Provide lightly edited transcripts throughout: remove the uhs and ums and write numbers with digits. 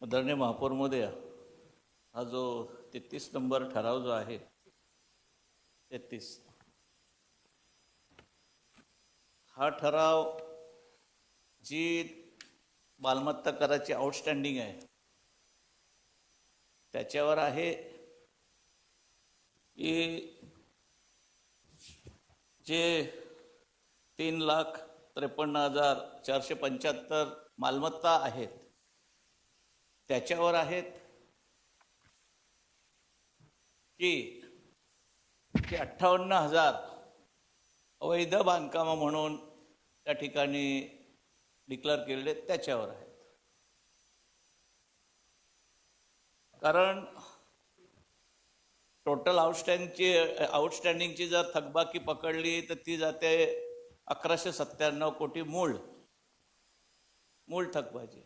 आदरणीय महापौर महोदय, हा जो 33 नंबर ठराव जो आहे 33, हा ठराव जी मालमत्ता कराची आउटस्टँडिंग आहे त्याच्यावर आहे की जे 3,53,475 मालमत्ता आहेत त्याच्यावर आहेत की 58,000 अवैध बांधकामं म्हणून त्या ठिकाणी डिक्लेअर केलेले त्याच्यावर आहेत. कारण टोटल आउटस्टँडिंगची जर थकबाकी पकडली तर ती जाते 1,197 कोटी मूळ थकबाकी.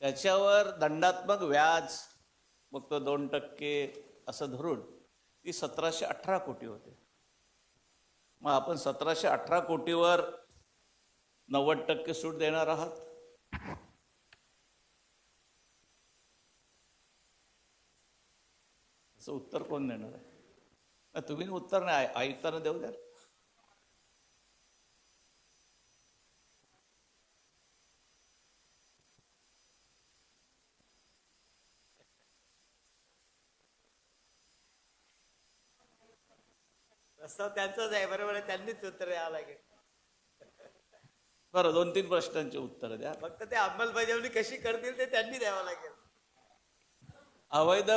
त्याच्यावर दंडात्मक व्याज मग तो 2% असं धरून ती 1,718 कोटी होते. मग आपण 1,718 कोटीवर 90% सूट देणार आहात. असं उत्तर कोण देणार आहे? तुम्ही उत्तर नाही, आयुक्तांना देऊ द्या. प्रस्ताव त्यांचाच आहे, बरोबर आहे, त्यांनीच उत्तर द्यावं लागेल. बरं, 2-3 प्रश्नांची उत्तर द्या. फक्त ते अंमलबजावणी कशी करतील ते त्यांनी द्यावं लागेल. अवैध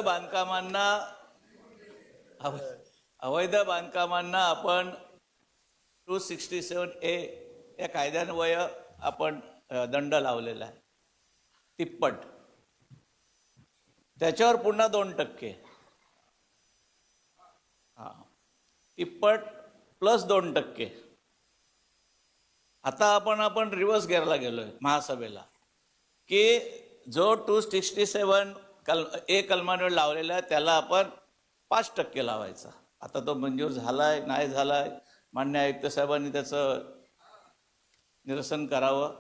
बांधकामांना आपण 267A या कायद्यान्वये आपण दंड लावलेला आहे, तिप्पट. त्याच्यावर पुन्हा 2%. हां, तिप्पट प्लस 2%. आता आपण रिव्हर्स गिअरला गेलोय महासभेला की जो 267 कलमांवर लावलेला आहे त्याला आपण 5% लावायचा. आता तो मंजूर झालाय नाही झालाय, मान्य आयुक्त साहेबांनी त्याचं निरसन करावं.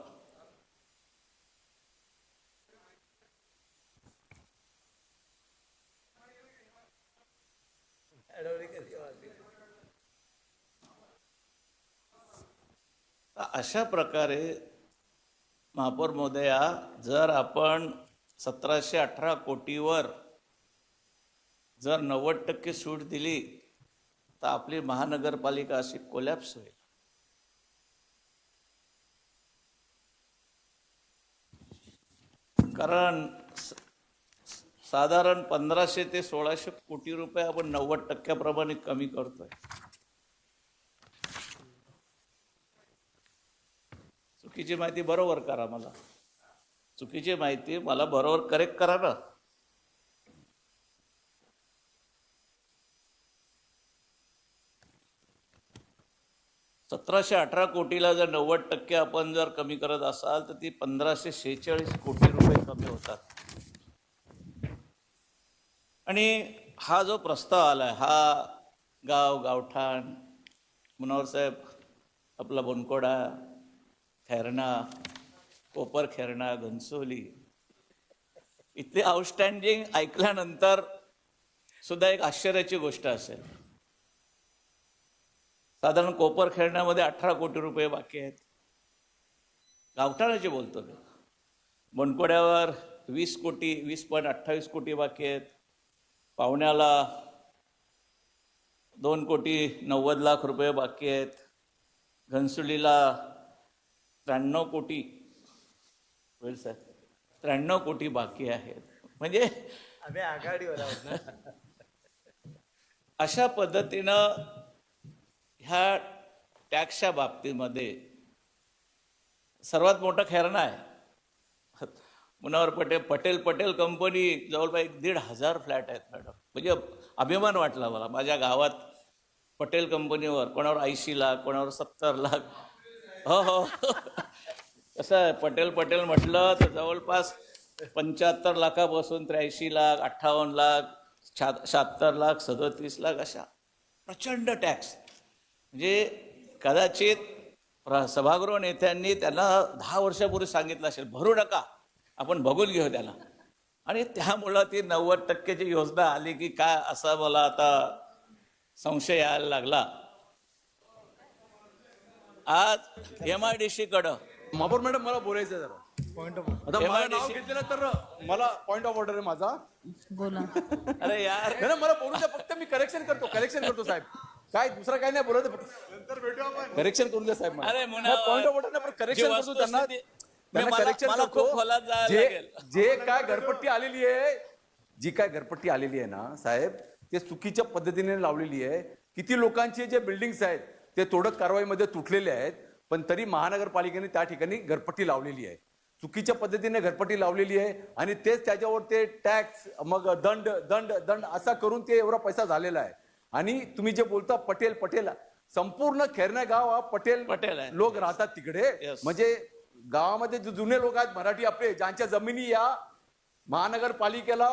अशा प्रकारे महापौर महोदया, जर आपण 1,718 कोटीवर जर 90% सूट दिली तर आपली महानगरपालिका अशी कोलॅप्स होईल. कारण साधारण 1,500 ते 1,600 कोटी रुपये आपण 90% कमी करतोय. चुकीची माहिती बरोबर करा, मला चुकीची माहिती मला बरोबर करेक्ट करा ना. $1,718 कोटीला जर 90% आपण जर कमी करत असाल तर ती 1,546 कोटी रुपये कमी होतात. आणि हा जो प्रस्ताव आलाय हा गावठाण मुनवर साहेब, आपला बनकोडा, खैरणा, कोपर खैरणा, घनसोली इथले आउटस्टँडिंग ऐकल्यानंतर सुद्धा एक आश्चर्याची गोष्ट असेल. साधारण कोपर खेळण्यामध्ये 18 कोटी रुपये बाकी आहेत. गावठाणाचे बोलतो मी. बनकोड्यावर 20.28 कोटी बाकी आहेत. पावण्याला 2,90,00,000 रुपये बाकी आहेत. घनसोलीला 93 कोटी, होईल सर, 93 कोटी बाकी आहेत. म्हणजे आम्ही आघाडीवर आहोत ना. अशा पद्धतीनं ह्या टॅक्सच्या बाबतीमध्ये सर्वात मोठा खैरणा आहे. मुनवर पटेल कंपनी जवळपास 1,500 फ्लॅट आहेत मॅडम. म्हणजे अभिमान वाटला मला. माझ्या गावात पटेल कंपनीवर कोणावर 80 लाख, कोणावर 70 लाख. हो कसं आहे, पटेल म्हटलं तर जवळपास 75 लाखापासून 83 लाख, 58 लाख, 76 लाख, 37 लाख अशा प्रचंड टॅक्स. म्हणजे कदाचित सभागृह नेत्यांनी त्यांना 10 वर्षापूर्वी सांगितलं असेल भरू नका, आपण बघून घेऊ त्याला. आणि त्यामुळं ती 90%ची योजना आली की काय असा मला आता संशय यायला लागला. आज MIDC कडं महापौर मॅडम मला बोलायचं आहे जरा. आता मला नाव घेतलेलं तर मला पॉइंट ऑफ ऑर्डर आहे माझा. बोला. अरे यार नाही ना, मला बोलू द्या, फक्त मी करेक्शन करतो साहेब. काय दुसरा काय नाही बोलत, फक्त करेक्शन करून द्या साहेब. अरे पॉइंट ऑफ ऑर्डर नाही, करेक्शन करतो त्यांना. त्यांना correction मला करतो. खूप खोलात जायला लागेल. जे काय घरपट्टी आलेली आहे, जी काय घरपट्टी आलेली आहे ना साहेब, ते चुकीच्या पद्धतीने लावलेली आहे. किती लोकांचे जे बिल्डिंग्स आहेत ते तोडक कारवाईमध्ये तुटलेले आहेत, पण तरी महानगरपालिकेने त्या ठिकाणी घरपट्टी लावलेली आहे. चुकीच्या पद्धतीने घरपट्टी लावलेली आहे आणि तेच त्याच्यावर ते टॅक्स, मग दंड दंड दंड असा करून ते एवढा पैसा झालेला आहे. आणि तुम्ही जे बोलता पटेल, संपूर्ण खैरना गाव हा पटेल आहे. लोक राहतात तिकडे. Yes. म्हणजे गावामध्ये जे जुने लोक आहेत मराठी आपले, ज्यांच्या जमिनी या महानगरपालिकेला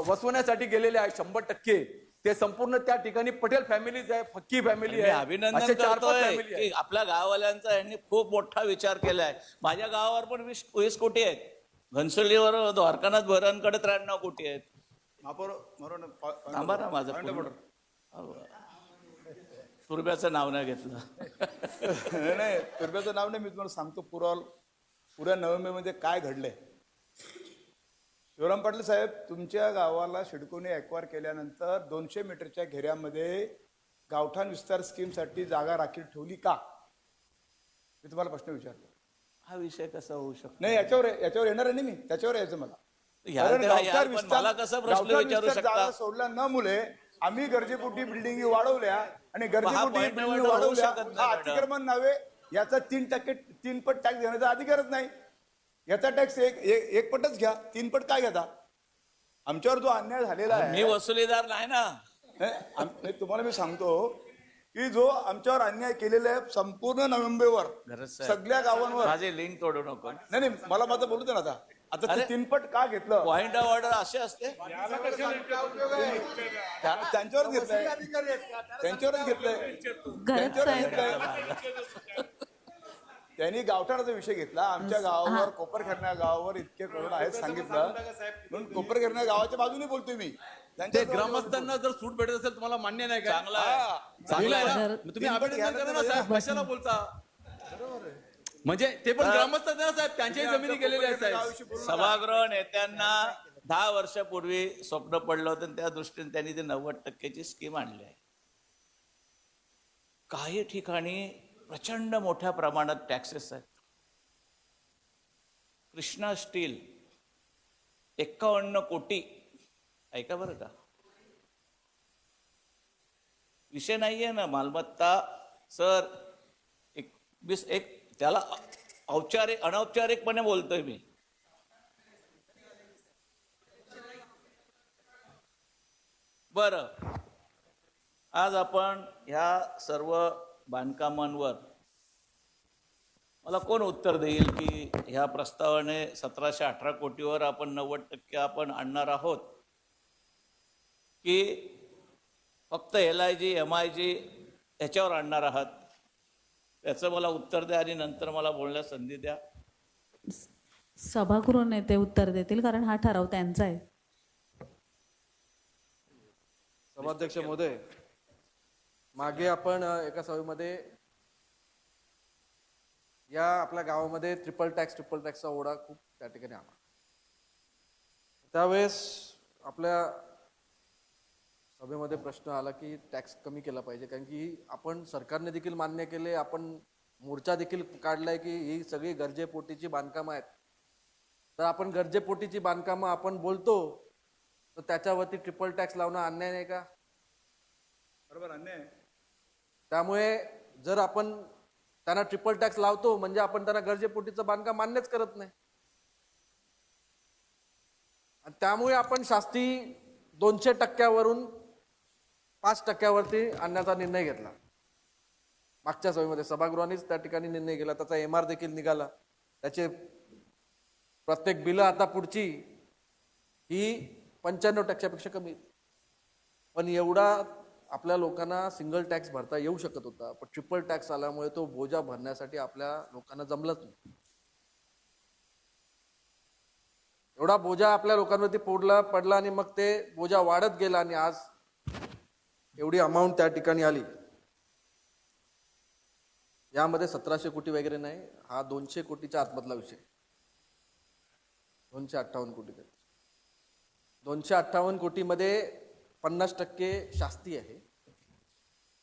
वसवण्यासाठी गेलेले आहेत 100%, ते संपूर्ण त्या ठिकाणी पटेल फॅमिलीज आहे, फक्की फॅमिली मी आहे. अभिनंदन असे 4-5 करतोय फॅमिली की आहेत. आपल्या गाववाल्यांचा यांनी खूप मोठा विचार केलाय. माझ्या गावावर पण 20 कोटी आहेत. घनसोलीवर द्वारकानाथ भैरांकडे 93 कोटी आहेत. थांबा ना, माझं तुर्ब्याचं नाव नाही घेतलं. नाही तुर्ब्याचं नाव नाही, मी तुम्हाला सांगतो पुऱ्या नोव्हेंबरमध्ये काय घडलंय. शिवराम पाटील साहेब, तुमच्या गावाला सिडकोने ॲक्वायर केल्यानंतर 200 मीटरच्या घेऱ्यामध्ये गावठाण विस्तार स्कीमसाठी जागा राखीव ठेवली का? मी तुम्हाला प्रश्न विचारतो. हा विषय कसा होऊ शकतो? नाही, याच्यावर येणार आहे मी, त्याच्यावर यायचं मला. कारण यार, गावठाण पण मला कसा प्रश्न गावठाण विचारू विस्तार शकता? जागा सोडल्या न मुले आम्ही गरजेपोटी बिल्डिंगी वाढवल्या आणि हा गरजेपोटी point बिल्डिंगी होऊ वाढवल्या. शकत नाही, हा मॅडम. अतिक्रमण नव्हे, याचा 3 पट टॅक्स देण्याचा अधिकारच नाही. याचा टॅक्स एक पटच घ्या, 3 पट काय घेता? आमच्यावर जो अन्याय झालेला मी आहे, वसुलीदार नाही ना. नाही, तुम्हाला मी सांगतो की जो आमच्यावर अन्याय केलेला आहे संपूर्ण नोव्हेंबरवर गरज साहेब. सगळ्या गावांवर. माझे लिंक तोडू नको. नाही मला माझं बोलू दे ना. आता ते अरे. 3 पट का घेतलं? पॉइंट ऑफ ऑर्डर असे असते. त्यांच्यावरच घेतलंय, त्यांच्यावरच घेतलंय, गरज आहे. त्यांनी गावठाणाचा विषय घेतला. आमच्या गावावर कोपरखेरणा गावावर इतके करोड आहेत सांगितलं, म्हणून कोपरखेरणा गावाच्या बाजूने बोलतोय मी. ते ग्रामस्थांना जर सूट भेटत असेल तुम्हाला मान्य नाही का? चांगला आहे. चांगलं आहे ना? जर- मग तुम्ही अभिनंदन करा ना साहेब, कशाला बोलता? म्हणजे ते पण ग्रामस्थ आहेत ना साहेब, त्यांच्याही जमिनी गेलेल्या आहेत साहेब. सभागृह नेत्यांना 10 वर्षापूर्वी स्वप्न पडलं होतं, त्या दृष्टीने त्यांनी ते 90%ची स्कीम आणली आहे. काही ठिकाणी प्रचंड मोठ्या प्रमाणात टॅक्सेस आहेत. कृष्णा स्टील 51 कोटी, ऐका बरं का, विषय नाहीये ना मालमत्ता सर. एक त्याला अनौपचारिकपणे बोलतोय मी. बरं, आज आपण ह्या सर्व बांधकामांवर मला कोण उत्तर देईल की ह्या प्रस्तावाने 1718 कोटीवर आपण 90% आपण आणणार आहोत की फक्त LIG MIG ह्याच्यावर आणणार आहात? त्याचं मला उत्तर द्या आणि नंतर मला बोलण्यास संधी द्या. सभागृह नेते उत्तर देतील, कारण हा ठराव त्यांचा आहे. सभाध्यक्ष महोदय, मागे आपण एका सभेमध्ये या आपल्या गावामध्ये ट्रिपल टॅक्सचा ओढा खूप त्या ठिकाणी आला. त्यावेळेस आपल्या सभेमध्ये प्रश्न आला की टॅक्स कमी केला पाहिजे, कारण की आपण सरकारने देखील मान्य केले, आपण मोर्चा देखील काढलाय की ही सगळी गरजेपोटीची बांधकामं आहेत. तर आपण गरजेपोटीची बांधकामं आपण बोलतो, तर त्याच्यावरती ट्रिपल टॅक्स लावणं अन्याय नाही का? बरोबर, अन्याय. त्यामुळे जर आपण त्यांना ट्रिपल टॅक्स लावतो म्हणजे आपण त्यांना गरजेपोटीचं बांधकाम मान्यच करत नाही. आणि त्यामुळे आपण शास्ती 200% 5% आणण्याचा निर्णय घेतला. मागच्या सभेमध्ये सभागृहानेच त्या ठिकाणी निर्णय घेतला. त्याचा MR देखील निघाला. त्याचे प्रत्येक बिलं आता पुढची ही 95% पेक्षा कमी. पण एवढा आपल्या लोकांना सिंगल टॅक्स भरता येऊ शकत होता, पण ट्रिपल टॅक्स आल्यामुळे तो बोजा भरण्यासाठी आपल्या लोकांना जमलंच नाही. एवढा बोजा आपल्या लोकांवरती पडला आणि मग ते बोजा वाढत गेला आणि आज एवढी अमाऊंट त्या ठिकाणी आली. यामध्ये 1700 कोटी वगैरे नाही, हा 200 कोटीच्या आतमधला विषय. 258 कोटी. 258 कोटीमध्ये 50% शास्ती आहे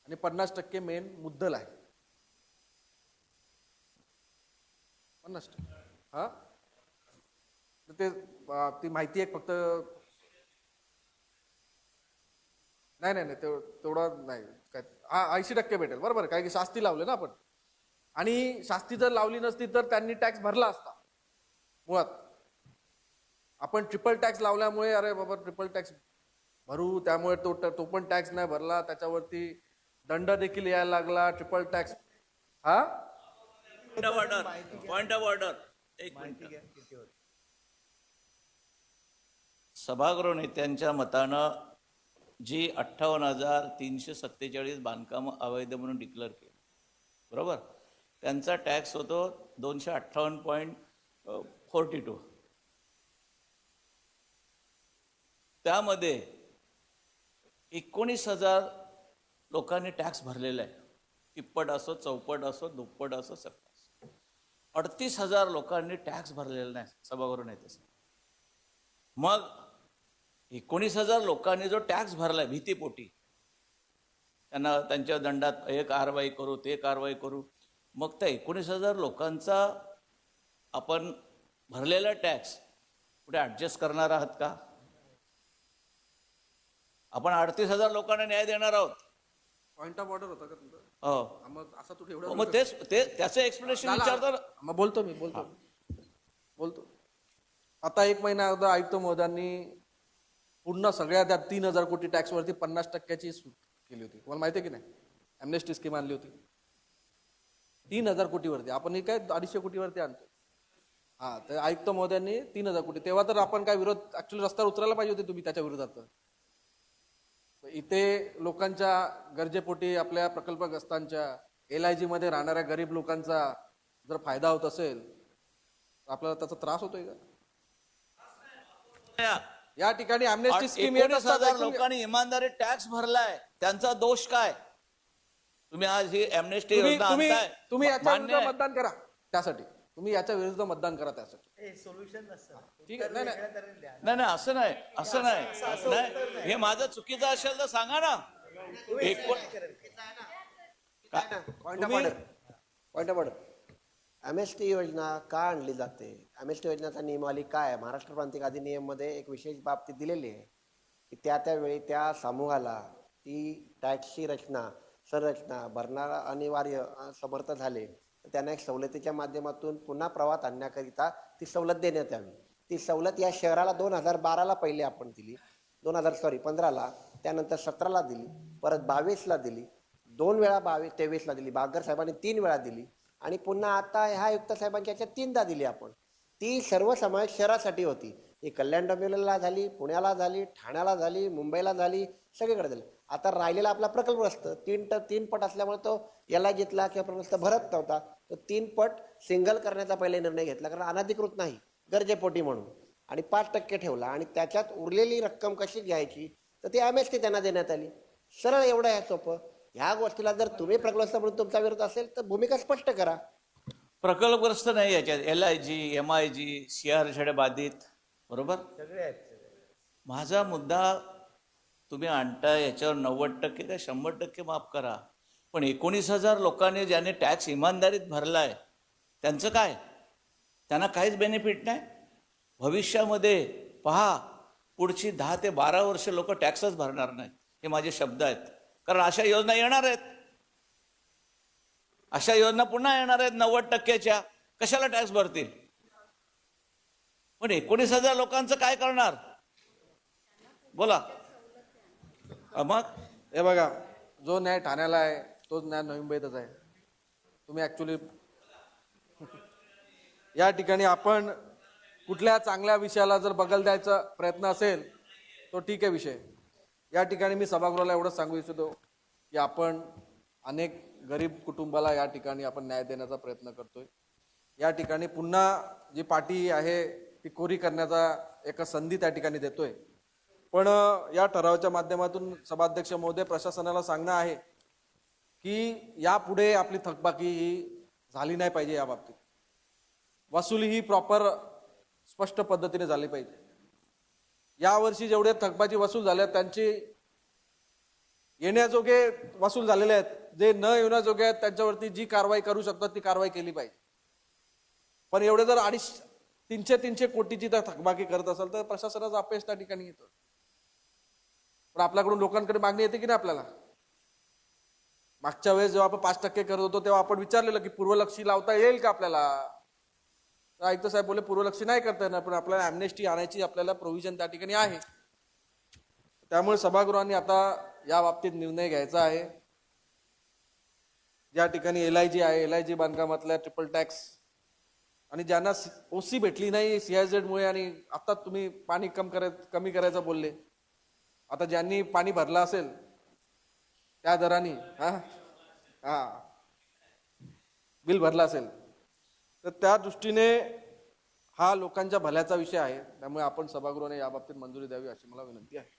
आणि 50% मेन मुद्दल आहे. 50%. हा ते ती माहिती आहे फक्त. नाही तेवढा नाही काय. हा 80% भेटेल बरोबर, काय की शास्ती लावले ना आपण. आणि शास्ती जर लावली नसती तर त्यांनी टॅक्स भरला असता. मुळात आपण ट्रिपल टॅक्स लावल्यामुळे अरे बाबा ट्रिपल टॅक्स भरू, त्यामुळे तो पण टॅक्स नाही भरला, त्याच्यावरती दंड देखील यायला लागला. Triple tax. हा पॉइंट ऑफ ऑर्डर. एक मिनिट. किती होत सभागृह नेत्यांच्या मतानं जी 58,347 बांधकामं अवैध म्हणून डिक्लेअर केली, बरोबर, त्यांचा टॅक्स होतो 258.42. त्यामध्ये 19,000 लोकांनी टॅक्स भरलेला आहे. तिप्पट असो, चौपट असो, दुप्पट असो, सप्पट असो. 38,000 लोकांनी टॅक्स भरलेला नाही सभागृह नेते. मग 19,000 लोकांनी जो टॅक्स भरलाय भीतीपोटी, त्यांना त्यांच्या दंडात हे कारवाई करू ते कारवाई करू, मग त्या 19,000 लोकांचा आपण भरलेला टॅक्स कुठे ऍडजस्ट करणार आहात का? आपण 38,000 लोकांना न्याय देणार आहोत. पॉइंट ऑफ ऑर्डर होता का तुमचा? हो, मग असं तू एवढं मग त्याचं एक्सप्लेनेशन विचारतो. मग बोलतो. आता 1 महिना अगोदर आयुक्त महोदयांनी पूर्ण सगळ्या त्या 3,000 कोटी टॅक्सवरती 50% सूट केली होती. तुम्हाला माहिती आहे की नाही? ॲम्नेस्टी स्कीम आणली होती 3,000 कोटीवरती. आपण हे काय 250 कोटीवरती आणतो. हा, तर आयुक्त महोदयांनी 3,000 कोटी. तेव्हा तर आपण काय विरोध, ऍक्च्युअली रस्त्यावर उतरायला पाहिजे होते तुम्ही त्याच्या विरोधात. इथे लोकांच्या गरजेपोटी आपल्या प्रकल्पग्रस्तांच्या LIG मध्ये राहणाऱ्या गरीब लोकांचा जर फायदा होत असेल तर आपल्याला त्याचा त्रास होतोय का? या ठिकाणी ॲम्नेस्टी स्कीम 19,000 लोकांनी इमानदारी टॅक्स भरलाय, त्यांचा दोष काय? तुम्ही आज ही ॲम्नेस्टी योजना आणताय, तुम्ही याच्या मान्य विरुद्ध आहे. मतदान करा त्यासाठी. तुम्ही याच्या विरुद्ध मतदान करा त्यासाठी. हे सोल्युशन नसतं. ठीक आहे. नाही नाही असं नाही. हे माझं चुकीचं असेल तर सांगा ना. Point of order. एमएसटी योजना का आणली जाते? एमएसटी योजनेचा नियमावली काय आहे? महाराष्ट्र प्रांतिक अधिनियम मध्ये एक विशेष बाब ती दिलेली आहे की त्यावेळी त्या समूहाला ती टॅक्सची रचना संरचना भरणारा अनिवार्य समर्थ झाले तर त्यांना एक सवलतीच्या माध्यमातून पुन्हा प्रवाहात आणण्याकरिता ती सवलत देण्यात यावी. ती सवलत या शहराला 2012ला पहिले आपण दिली, 15ला, त्यानंतर 17ला दिली, परत 22ला दिली, 2 वेळा 23ला दिली, बागर साहेबांनी 3 वेळा दिली आणि पुन्हा आता ह्या आयुक्त साहेबांच्या 3दा दिली आपण. ती सर्वसमावेश शहरासाठी होती. ती कल्याण डोंबिवलीला झाली, पुण्याला झाली, ठाण्याला झाली, मुंबईला झाली, सगळीकडे झाली. आता राहिलेला आपला प्रकल्पग्रस्त 3 पट असल्यामुळे तो LIGतला किंवा प्रकल्पग्रस्त भरत नव्हता. तो 3 पट सिंगल करण्याचा पहिले निर्णय घेतला, कारण अनधिकृत नाही, गरजेपोटी म्हणून, आणि 5% ठेवला. आणि त्याच्यात उरलेली रक्कम कशी घ्यायची तर ती MST त्यांना देण्यात आली. सरळ एवढं आहे, सोपं. ह्या गोष्टीला जर तुम्ही प्रकल्पग्रस्त म्हणून तुमचा विरोध असेल तर भूमिका स्पष्ट करा. प्रकल्पग्रस्त नाही याच्यात, LIG, MIG, CR बाधित, बरोबर. सगळे आहेत. माझा मुद्दा तुम्ही आणताय याच्यावर 90% का 100% माफ करा, पण 19,000 लोकांनी ज्याने टॅक्स इमानदारीत भरलाय त्यांचं काय? त्यांना काहीच बेनिफिट नाही. भविष्यामध्ये पहा, पुढची 10 ते 12 वर्ष लोक टॅक्सच भरणार नाहीत. हे माझे शब्द आहेत, कारण अशा योजना येणार आहेत. अशा योजना पुन्हा येणार आहेत 90%च्या. कशाला टॅक्स भरतील? पण 19,000 लोकांचं काय करणार? बोला. मग हे बघा, जो न्याय ठाण्याला आहे तोच न्याय नवी मुंबईतच आहे. तुम्ही ऍक्च्युली या ठिकाणी आपण कुठल्या चांगल्या विषयाला जर बगल द्यायचा प्रयत्न असेल तो ठीक आहे विषय. या ठिकाणी मी सभागृहाला एवढंच सांगू इच्छितो की आपण अनेक गरीब कुटुंबाला या ठिकाणी आपण न्याय देण्याचा प्रयत्न करतोय. या ठिकाणी पुन्हा जी पार्टी आहे ती कोरी करण्याचा एका संधी त्या ठिकाणी देतोय. पण या ठरावाच्या माध्यमातून सभाध्यक्ष महोदय प्रशासनाला सांगणं आहे की यापुढे आपली थकबाकी ही झाली नाही पाहिजे. या बाबतीत वसुली ही प्रॉपर स्पष्ट पद्धतीने झाली पाहिजे. यावर्षी जेवढे थकबाकी वसूल झाल्या त्यांची येण्याजोगे वसूल झालेले आहेत, जे न येण्याजोगे आहेत त्यांच्यावरती जी कारवाई करू शकतात ती कारवाई केली पाहिजे. पण एवढे जर 300 कोटीची त्या थकबाकी करत असेल तर प्रशासनाचा अपयश त्या ठिकाणी येतं. पण आपल्याकडून लोकांकडे मागणी येते की नाही आपल्याला? मागच्या वेळेस जेव्हा आपण 5% करत होतो तेव्हा आपण विचारलेलं की पूर्वलक्षी लावता येईल का आपल्याला? आयुक्त साहेब बोले पूर्वलक्षी नाही करता येणार, पण आपल्याला ॲम्नेस्टी आणायची आपल्याला प्रोव्हिजन त्या ठिकाणी आहे. त्यामुळे सभागृहांनी आता या बाबतीत निर्णय घ्यायचा आहे. ज्या ठिकाणी LIG आहे, LIG बांधकामातल्या ट्रिपल टॅक्स आणि ज्यांना OC भेटली नाही CIZ मुळे आणि आता तुम्ही पाणी कमी करायचं बोलले, आता ज्यांनी पाणी भरलं असेल त्या दराने बिल भरलं असेल तर त्या दृष्टीने हा लोकांच्या भल्याचा विषय आहे. त्यामुळे आपण सभागृहाने या बाबतीत मंजुरी द्यावी अशी मला विनंती आहे.